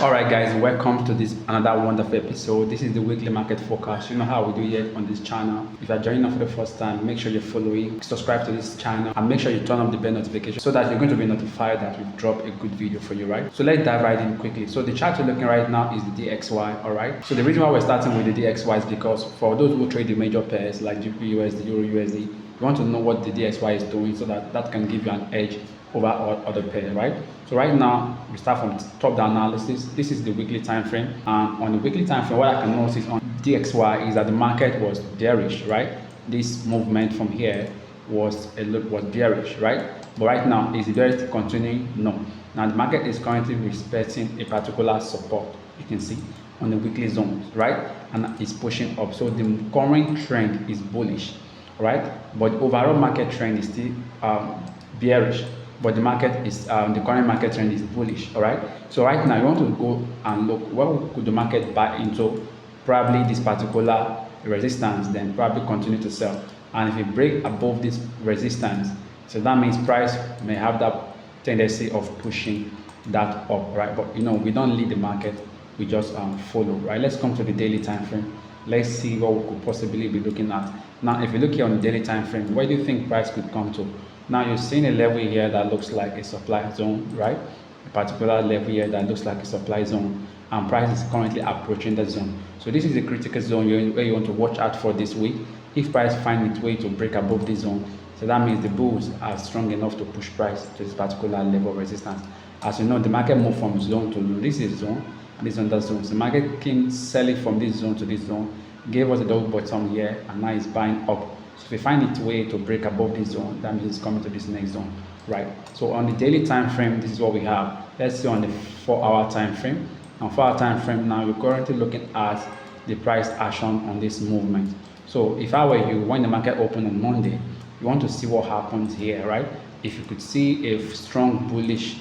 All right, guys, welcome to this another wonderful episode. This is the weekly market forecast. You know how we do it on this channel. If you're joining us for the first time, make sure you're following, subscribe to this channel, and make sure you turn on the bell notification so that you're going to be notified that we've dropped a good video for you, right? So let's dive right in quickly. So the chart you're looking right now is the DXY, all right? So the reason why we're starting with the DXY is because for those who trade the major pairs like Gbpusd, Euro USD, you want to know what the DXY is doing so that can give you an edge over other pair, right? So right now we start from top down analysis. This is the weekly time frame, and on the weekly time frame, what I can notice on DXY is that the market was bearish, right? This movement from here was bearish, right? But right now, is it bearish continuing? No. Now the market is currently respecting a particular support. You can see on the weekly zones, right? And it's pushing up. So the current trend is bullish, right? But overall market trend is still bearish. But the market is the current market trend is bullish. All right, so right now you want to go and look what could the market buy into, probably this particular resistance, then probably continue to sell. And if you break above this resistance, so that means price may have that tendency of pushing that up, right? But you know, we don't lead the market, we just follow, right? Let's come to the daily time frame. Let's see what we could possibly be looking at. Now if you look here on the daily time frame, where do you think price could come to? Now you're seeing a level here that looks like a supply zone, right? A particular level here that looks like a supply zone, and price is currently approaching the zone. So this is a critical zone where you want to watch out for this week. If price finds its way to break above this zone, so that means the bulls are strong enough to push price to this particular level of resistance. As you know, the market moved from zone to zone. This is zone, this is under zone. So the market came selling from this zone to this zone, gave us a double bottom here, and now it's buying up. So if we find its way to break above this zone, that means it's coming to this next zone, right? So on the daily time frame, this is what we have. Let's see on the 4-hour time frame. On 4-hour time frame, now we're currently looking at the price action on this movement. So if I were you, when the market opened on Monday, you want to see what happens here, right? If you could see a strong bullish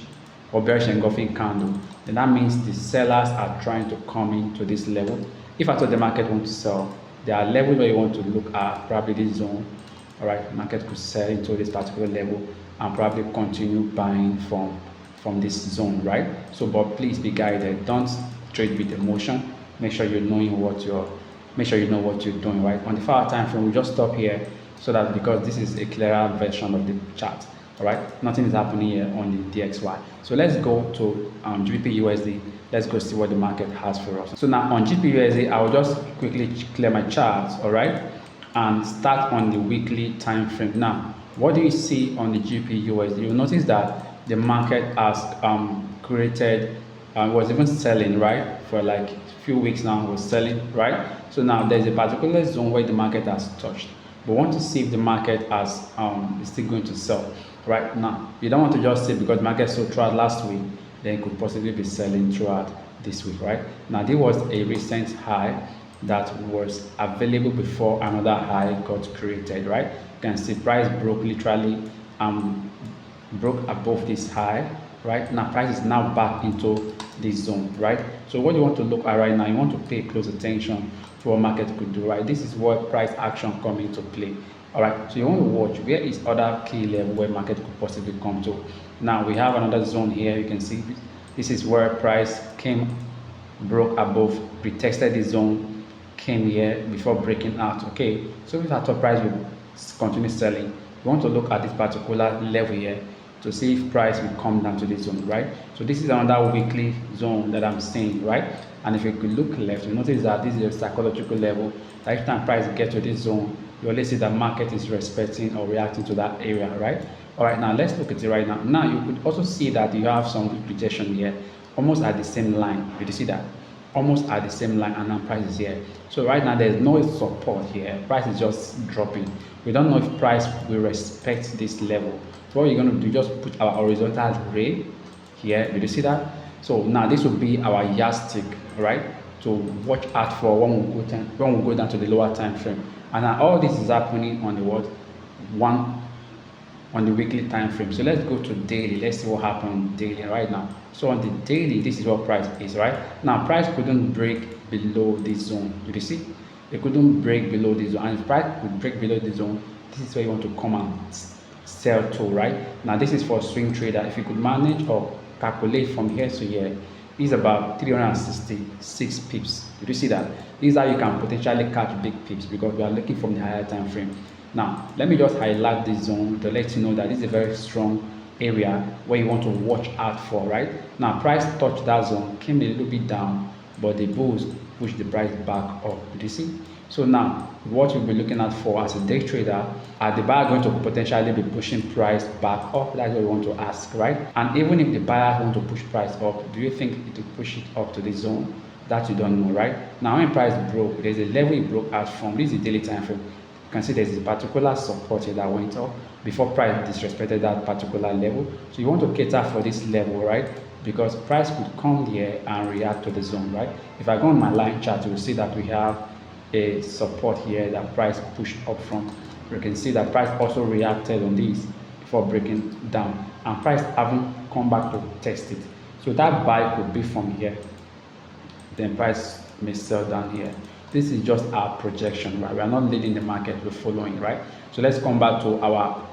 or bearish engulfing candle, then that means the sellers are trying to come into this level. If at all the market wants to sell, there are levels where you want to look at, probably this zone. All right, market could sell into this particular level and probably continue buying from this zone, right? So but please be guided, don't trade with emotion. Make sure you know what you're doing, right? On the 4-hour time frame, we just stop here so that, because this is a clearer version of the chart. All right, nothing is happening here on the DXY. So let's go to Gbpusd. Let's go see what the market has for us. So now on Gbpusd, I will just quickly clear my charts, all right, and start on the weekly time frame. Now, what do you see on the Gbpusd? You'll notice that the market has was even selling, right, for like a few weeks now. Was selling, right? So now there's a particular zone where the market has touched. We want to see if the market is still going to sell. Right now, you don't want to just say because the market sold throughout last week, then it could possibly be selling throughout this week, right? Now, there was a recent high that was available before another high got created, right? You can see price broke literally broke above this high, right? Now price is now back into this zone, right? So what you want to look at right now, you want to pay close attention to what market could do, right? This is what price action come into play. All right, so you want to watch where is other key level where market could possibly come to. Now we have another zone here. You can see this is where price broke above, retested the zone, came here before breaking out. Okay, so if our top price will continue selling, you want to look at this particular level here to see if price will come down to this zone, right? So this is another weekly zone that I'm seeing, right? And if you could look left, you notice that this is a psychological level. Every time price gets to this zone, you always see that market is respecting or reacting to that area, right? All right, now let's look at it right now. Now you could also see that you have some reputation here, almost at the same line. Did you see that? Almost at the same line, and now price is here. So right now there's no support here. Price is just dropping. We don't know if price will respect this level. So what you're going to do, just put our horizontal ray here. Did you see that? So now this will be our yardstick, right, to watch out for when we go down to the lower time frame. And now all this is happening on the on the weekly time frame. So let's go to daily. Let's see what happened daily right now. So on the daily, this is what price is, right? Now price couldn't break below this zone. Did you see? It couldn't break below this zone. And if price could break below this zone, this is where you want to come and sell to, right? Now this is for swing trader. If you could manage or calculate from here to here, is about 366 pips. Did you see that? This is how you can potentially catch big pips because we are looking from the higher time frame. Now, let me just highlight this zone to let you know that this is a very strong area where you want to watch out for, right? Now, price touched that zone, came a little bit down, but the bulls pushed the price back up. Did you see? So now, what you'll be looking at for as a day trader, are the buyer going to potentially be pushing price back up? That's what you want to ask, right? And even if the buyer want to push price up, do you think it will push it up to the zone? That you don't know, right? Now, when price broke, there's a level it broke out from. This is the daily time frame. You can see there's a particular support here that went up before price disrespected that particular level. So you want to cater for this level, right? Because price could come here and react to the zone, right? If I go on my line chart, you will see that we have a support here that price pushed up from. You can see that price also reacted on this before breaking down, and price haven't come back to test it. So that buy could be from here, then price may sell down here. This is just our projection, right? We are not leading the market, we're following, right? So let's come back to our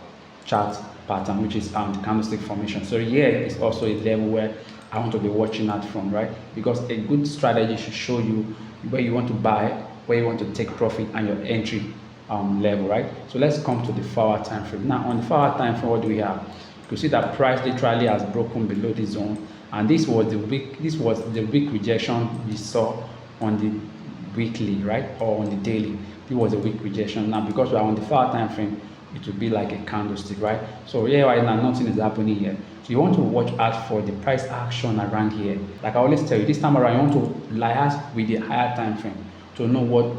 chart pattern, which is the candlestick formation. So here is also a level where I want to be watching out from, right? Because a good strategy should show you where you want to buy, where you want to take profit, and your entry level, right? So let's come to the 4-hour time frame. Now on the 4-hour time frame, what do we have? You can see that price literally has broken below the zone, and this was the weak rejection we saw on the weekly, right, or on the daily. It was a weak rejection. Now because we are on the 4-hour time frame, it will be like a candlestick, right? So here right now, nothing is happening here. So you want to watch out for the price action around here. Like I always tell you, this time around, you want to liaise with the higher time frame to know what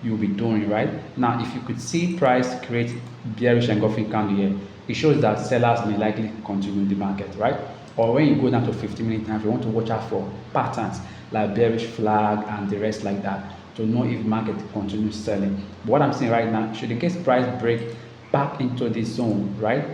you'll be doing, right? Now, if you could see price create bearish engulfing candle here, it shows that sellers may likely continue the market, right? Or when you go down to 15-minute time, you want to watch out for patterns like bearish flag and the rest like that to know if market continues selling. But what I'm saying right now, should in case price break back into this zone, right,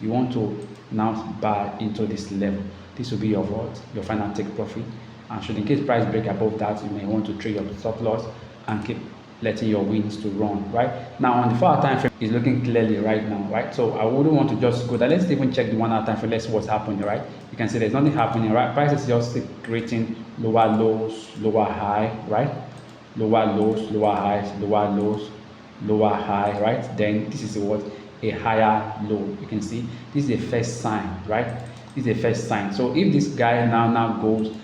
you want to now buy into this level. This will be your what? Your final take profit. And should in case price break above that, you may want to trade your stop loss and keep letting your wins to run, right? Now on the 4-hour time frame is looking clearly right now, right? So I wouldn't want to just go there. Let's even check the 1-hour time frame. Let's see what's happening, right? You can see there's nothing happening, right? Price is just creating lower lows, lower high, right? Lower lows, lower highs, lower lows, lower high, right? Then this is what? A higher low. You can see this is a first sign, right? This is a first sign. So if this guy now goes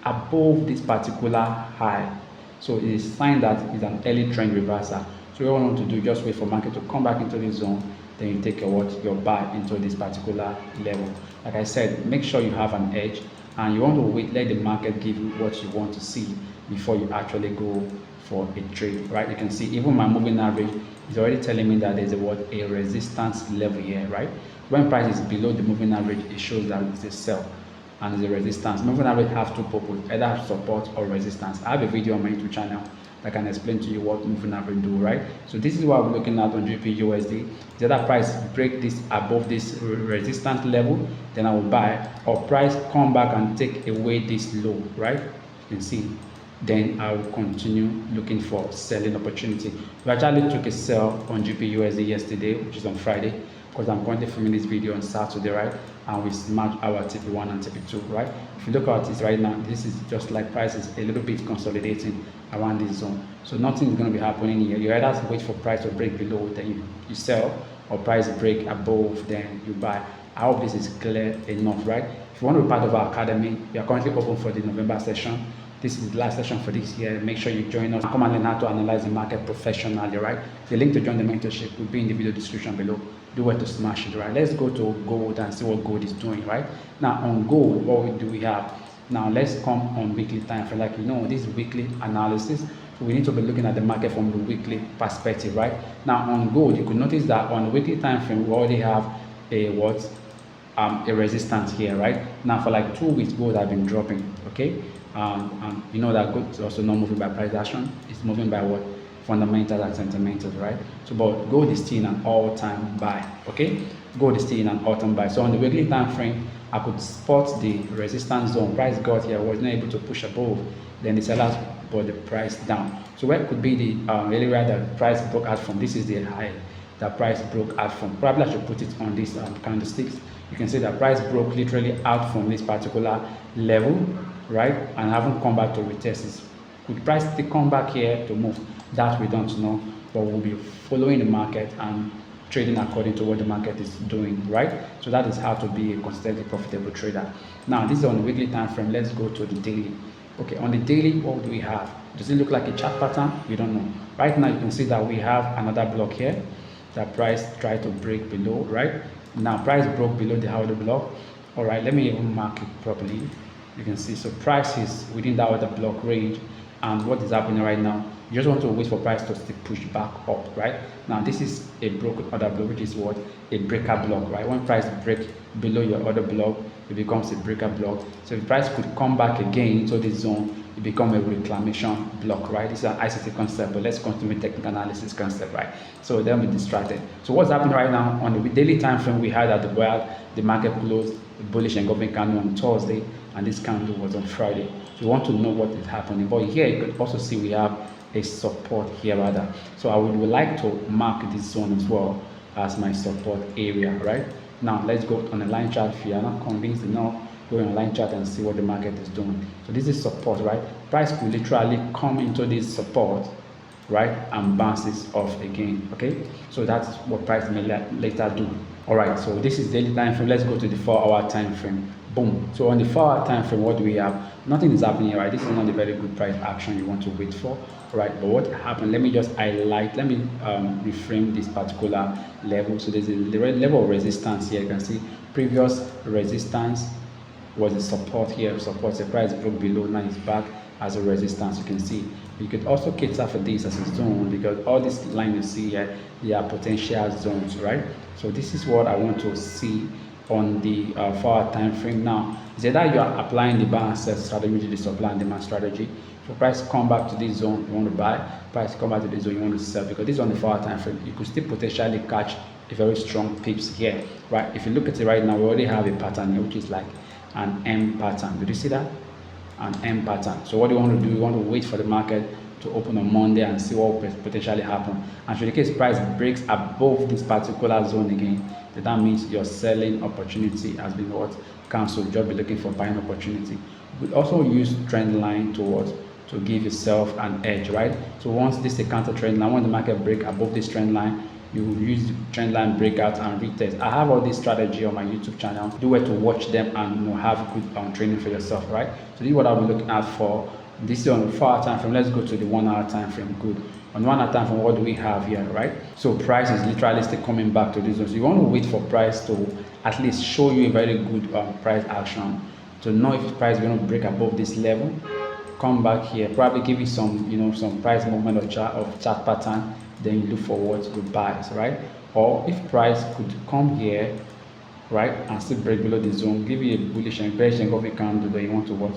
above this particular high, so it is a sign that it's an early trend reversal. So what you want to do, just wait for market to come back into this zone, then you take your buy into this particular level. Like I said, make sure you have an edge, and you want to wait, let the market give you what you want to see before you actually go for a trade, right? You can see even my moving average is already telling me that there's a resistance level here, right? When price is below the moving average, it shows that it's a sell and it's a resistance. Moving average have two purposes, either support or resistance. I have a video on my YouTube channel that can explain to you what moving average do, right? So this is what we're looking at on Gbpusd. The other price break this above this resistance level, then I will buy, or price come back and take away this low, right? You can see. Then I will continue looking for selling opportunity. We actually took a sell on Gbpusd yesterday, which is on Friday, because I'm currently filming this video on Saturday, right? And we smashed our TP1 and TP2, right? If you look at this right now, this is just like price is a little bit consolidating around this zone. So nothing is going to be happening here. You either wait for price to break below, then you sell, or price break above, then you buy. I hope this is clear enough, right? If you want to be part of our academy, we are currently open for the November session. This is the last session for this year. Make sure you join us. Come and learn how to analyze the market professionally, right? The link to join the mentorship will be in the video description below. Do well to smash it, right? Let's go to gold and see what gold is doing, right? Now on gold, what do we have? Now let's come on weekly time frame. Like, you know, this is weekly analysis. So we need to be looking at the market from the weekly perspective, right? Now on gold, you could notice that on the weekly time frame, we already have a resistance here, right? Now for like 2 weeks, gold has been dropping, okay? You know that gold is also not moving by price action. It's moving by what? Fundamentals and sentimentals, right? So but gold is still in an all-time buy, okay? Gold is still in an all-time buy. So on the weekly time frame, I could spot the resistance zone. Price got here, was not able to push above. Then the sellers brought the price down. So where could be the area that price broke out from? This is the high that price broke out from. Probably I should put it on this candlesticks. You can see that price broke literally out from this particular level, right? And haven't come back to retest it. Could price still come back here to move? That we don't know, but we'll be following the market and trading according to what the market is doing, right? So that is how to be a consistently profitable trader. Now this is on the weekly time frame. Let's go to the daily. Okay, on the daily, what do we have? Does it look like a chart pattern? We don't know. Right now you can see that we have another block here that price tried to break below, right? Now price broke below the order block. All right, let me even mark it properly. You can see, so price is within that order block range. And what is happening right now, you just want to wait for price to still push back up, right? Now this is a broken order block, which is what? A breaker block, right? When price break below your order block, it becomes a breaker block. So if price could come back again into this zone, it becomes a reclamation block, right? This is an ICT concept, but let's continue with technical analysis concept, right? So don't be distracted. So what's happening right now on the daily time frame, we had that the market closed bullish engulfing candle on Thursday, and this candle was on Friday. So you want to know what is happening, but here you could also see we have a support here rather. So I would like to mark this zone as well as my support area, right? Now let's go on a line chart. If you are not convinced enough, go on a line chart and see what the market is doing. So this is support, right? Price could literally come into this support, right, and bounces off again. Okay, so that's what price may later do. All right, so this is daily time frame. Let's go to the 4-hour time frame. Boom. So on the 4-hour time frame, what do we have? Nothing is happening here, right? This is not a very good price action you want to wait for, right? But what happened, let me just highlight, let me reframe this particular level. So there's a level of resistance here. You can see previous resistance was a support here, support. The price broke below, now it's back as a resistance. You can see you could also cater for this as a zone, because all this line you see here, they are potential zones, right? So this is what I want to see on the 4-hour time frame. Now is either you are applying the buy and sell strategy, which is the supply and demand strategy. For price come back to this zone, you want to buy. Price come back to this zone, you want to sell, because this is on the 4-hour time frame. You could still potentially catch a very strong pips here, right? If you look at it right now, we already have a pattern here, which is like an M pattern. Did you see that? An M pattern. So what do you want to do? You want to wait for the market to open on Monday and see what will potentially happen. And should the case price breaks above this particular zone again, then that means your selling opportunity has been what? Cancelled. Just be looking for buying opportunity. You could also use trend line to give yourself an edge, right? So once this is a counter trend line, when the market break above this trend line, you will use the trend line breakout and retest. I have all this strategy on my YouTube channel. Do well to watch them and have good training for yourself, right? So this is what I'll be looking at for. This is on the 4-hour time frame. Let's go to the 1-hour time frame. Good. On 1-hour time frame, what do we have here, right? So price is literally still coming back to this zone. So you want to wait for price to at least show you a very good price action to know if the price is going to break above this level. Come back here, probably give you some, some price movement of chart pattern. Then you look forward to buys, right? Or if price could come here, right, and still break below the zone, give you a bullish and bearish engulfing candle that you want to what?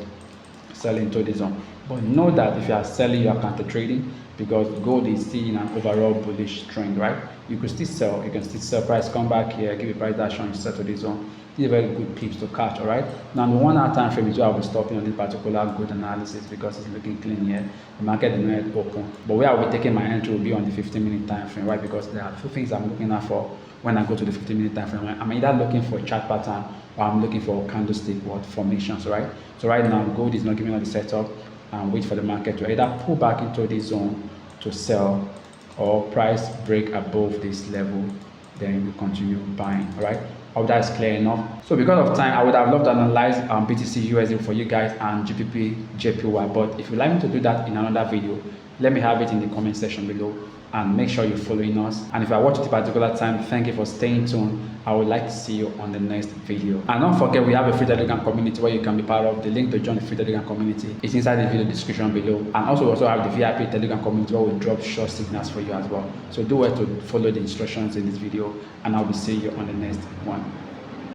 Sell into the zone. But know that if you are selling, you are counter trading, because gold is still in an overall bullish trend, right? You can still sell. You can still sell. Price come back here, give a price action, you sell to the zone. These are very good pips to catch, all right? Now the 1-hour time frame is where I will stop on this particular good analysis, because it's looking clean here. The market did not yet open, but where I will be taking my entry will be on the 15-minute time frame, right? Because there are two things I'm looking at for when I go to the 15-minute time frame. I'm either looking for a chart pattern or I'm looking for candlestick formations, right? So right now gold is not giving us the setup, and wait for the market to either pull back into this zone to sell, or price break above this level, then we continue buying, all right? I hope that is clear enough. So because of time, I would have loved to analyze BTC USD for you guys and GBP JPY, but if you'd like me to do that in another video, let me have it in the comment section below, and make sure you're following us. And if I watch at a particular time, thank you for staying tuned. I would like to see you on the next video. And don't forget, we have a free Telegram community where you can be part of. The link to join the free Telegram community is inside the video description below. And also have the VIP Telegram community where we drop short signals for you as well. So do well to follow the instructions in this video, and I'll be seeing you on the next one.